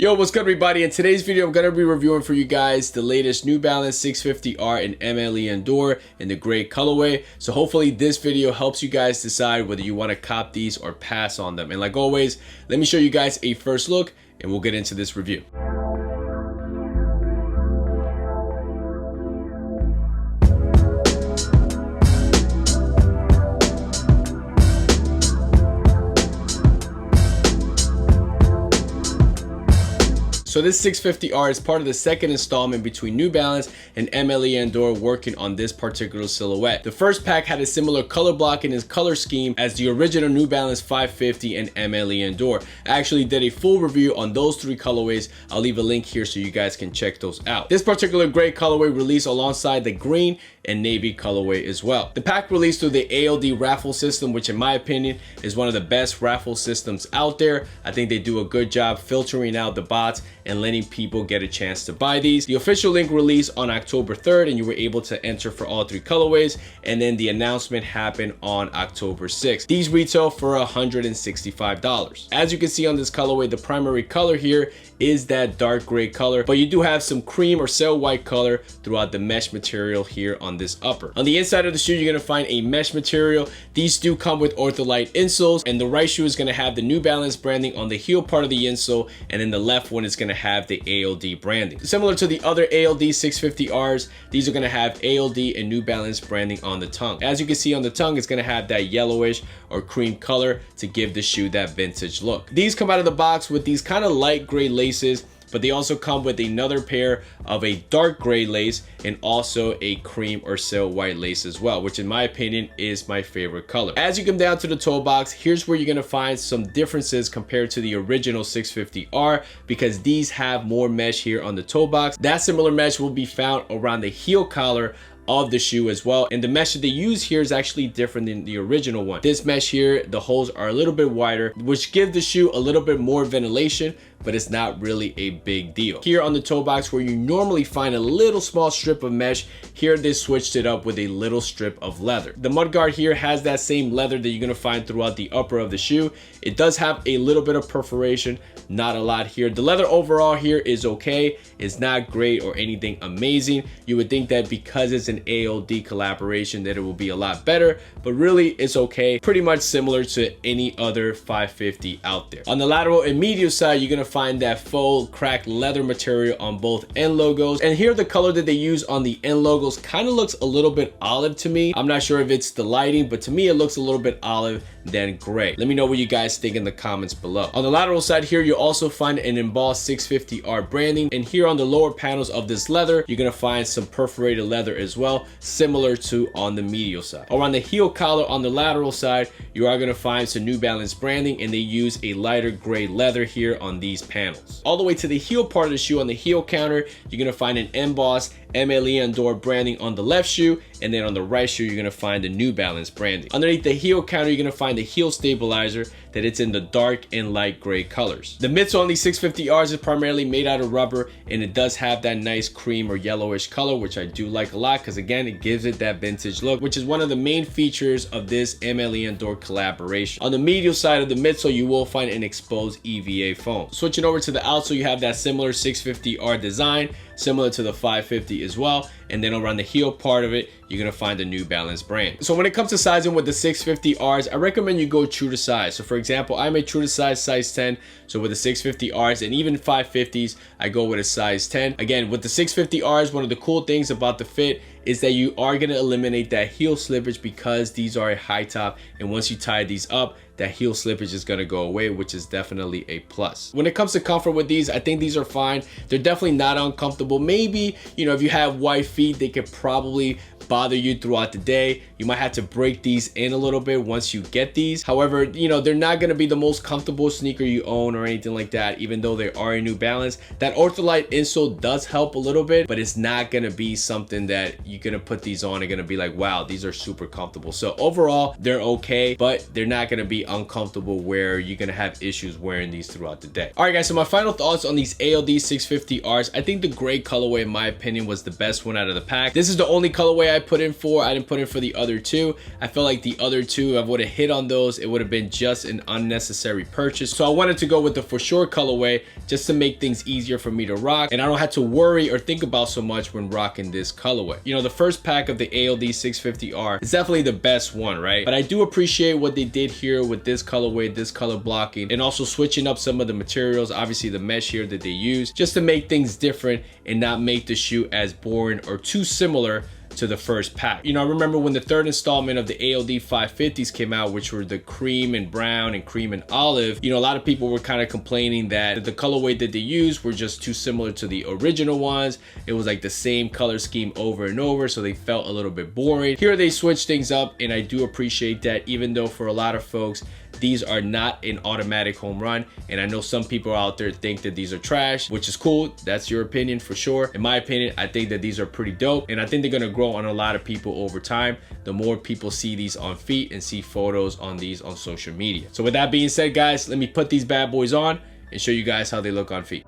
Yo, what's good everybody? In today's video, I'm going to be reviewing for you guys the latest New Balance 650R in MLE and Dore in the gray colorway. So hopefully this video helps you guys decide whether you want to cop these or pass on them. And like always, let me show you guys a first look and we'll get into this review. So this 650R is part of the second installment between New Balance and MLE and Dore working on this particular silhouette. The first pack had a similar color block in its color scheme as the original New Balance 550 and MLE and Dore. I actually did a full review on those three colorways. I'll leave a link here so you guys can check those out. This particular gray colorway released alongside the green and navy colorway as well. The pack released through the ALD raffle system, which in my opinion is one of the best raffle systems out there. I think they do a good job filtering out the bots and letting people get a chance to buy these. The official link released on October 3rd and you were able to enter for all three colorways, and then the announcement happened on October 6th. These retail for $165. As you can see on this colorway, the primary color here is that dark gray color, but you do have some cream or sail white color throughout the mesh material here on this upper. On the inside of the shoe, you're gonna find a mesh material. These do come with ortholite insoles, and the right shoe is gonna have the New Balance branding on the heel part of the insole, and then the left one is gonna have the ALD branding. Similar to the other ALD 650Rs, these are gonna have ALD and New Balance branding on the tongue. As you can see on the tongue, it's gonna have that yellowish or cream color to give the shoe that vintage look. These come out of the box with these kind of light gray laces, but they also come with another pair of a dark gray lace and also a cream or sail white lace as well, which in my opinion is my favorite color. As you come down to the toe box, here's where you're gonna find some differences compared to the original 650R, because these have more mesh here on the toe box. That similar mesh will be found around the heel collar of the shoe as well, and the mesh that they use here is actually different than the original one. This mesh here, the holes are a little bit wider, which give the shoe a little bit more ventilation, but it's not really a big deal. Here on the toe box, where you normally find a little small strip of mesh, here they switched it up with a little strip of leather. The mudguard here has that same leather that you're gonna find throughout the upper of the shoe. It does have a little bit of perforation, not a lot here. The leather overall here is okay. It's not great or anything amazing. You would think that because it's an ALD collaboration that it will be a lot better, but really it's okay. Pretty much similar to any other 550 out there. On the lateral and medial side, you're gonna find that faux cracked leather material on both end logos, and here the color that they use on the end logos kind of looks a little bit olive to me. I'm not sure if it's the lighting, but to me it looks a little bit olive than gray. Let me know what you guys think in the comments below. On the lateral side here, you'll also find an embossed 650R branding, and here on the lower panels of this leather, you're gonna find some perforated leather as well, similar to on the medial side. Around the heel collar on the lateral side, you are gonna find some New Balance branding, and they use a lighter gray leather here on these panels. All the way to the heel part of the shoe, on the heel counter, you're gonna find an embossed MLE and Dore branding on the left shoe, and then on the right shoe, you're gonna find the New Balance branding. Underneath the heel counter, you're gonna find the heel stabilizer that it's in the dark and light gray colors. The midsole on these 650Rs is primarily made out of rubber, and it does have that nice cream or yellowish color, which I do like a lot because again, it gives it that vintage look, which is one of the main features of this MLE and Dore collaboration. On the medial side of the midsole, you will find an exposed EVA foam. Switching over to the outsole, you have that similar 650R design, similar to the 550 as well, and then around the heel part of it, you're gonna find the New Balance brand. So when it comes to sizing with the 650Rs, I recommend you go true to size. So for example, I'm a true to size 10. So with the 650Rs and even 550s, I go with a size 10. Again, with the 650Rs, one of the cool things about the fit is that you are gonna eliminate that heel slippage because these are a high top, and once you tie these up, that heel slippage is gonna go away, which is definitely a plus. When it comes to comfort with these, I think these are fine. They're definitely not uncomfortable. Maybe, you know, if you have white feet, they could probably bother you throughout the day. You might have to break these in a little bit once you get these. However, you know, they're not gonna be the most comfortable sneaker you own or anything like that, even though they are a New Balance. That ortholite insole does help a little bit, but it's not gonna be something that you're gonna put these on and gonna be like, wow, these are super comfortable. So overall, they're okay, but they're not gonna be uncomfortable where you're gonna have issues wearing these throughout the day. All right, guys, so my final thoughts on these ALD 650Rs. I think the gray colorway, in my opinion, was the best one out of the pack. This is the only colorway I put in for. I didn't put in for the other two. I felt like the other two, if I would have hit on those, it would have been just an unnecessary purchase. So I wanted to go with the For Sure colorway just to make things easier for me to rock, and I don't have to worry or think about so much when rocking this colorway. You know, the first pack of the ALD 650R is definitely the best one, right? But I do appreciate what they did here with this colorway, this color blocking, and also switching up some of the materials, obviously the mesh here that they use, just to make things different and not make the shoe as boring or too similar to the first pack. You know, I remember when the third installment of the ALD 550s came out, which were the cream and brown and cream and olive, you know, a lot of people were kind of complaining that the colorway that they used were just too similar to the original ones. It was like the same color scheme over and over, so they felt a little bit boring. Here they switched things up, and I do appreciate that, even though for a lot of folks, these are not an automatic home run. And I know some people out there think that these are trash, which is cool. That's your opinion for sure. In my opinion, I think that these are pretty dope, and I think they're gonna grow on a lot of people over time. The more people see these on feet and see photos on these on social media. So with that being said, guys, let me put these bad boys on and show you guys how they look on feet.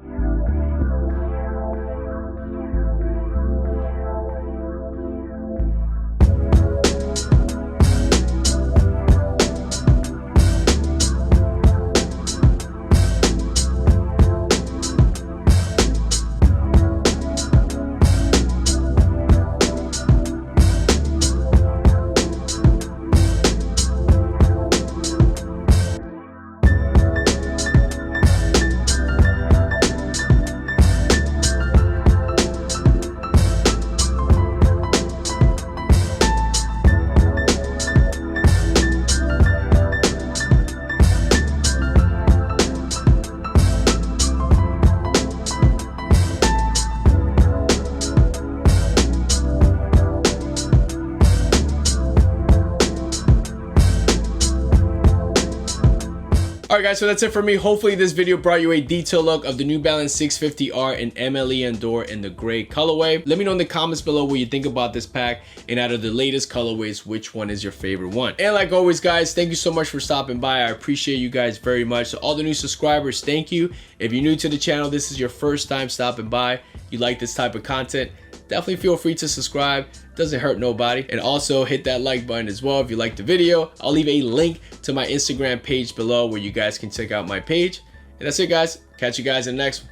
Alright guys, so that's it for me. Hopefully this video brought you a detailed look of the New Balance 650R in MLE and Dore in the gray colorway. Let me know in the comments below what you think about this pack, and out of the latest colorways, which one is your favorite one. And like always guys, thank you so much for stopping by. I appreciate you guys very much. So all the new subscribers, thank you. If you're new to the channel, this is your first time stopping by, you like this type of content, definitely feel free to subscribe. Doesn't hurt nobody. And also hit that like button as well if you liked the video. I'll leave a link to my Instagram page below where you guys can check out my page. And that's it guys. Catch you guys in the next one.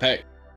Peace.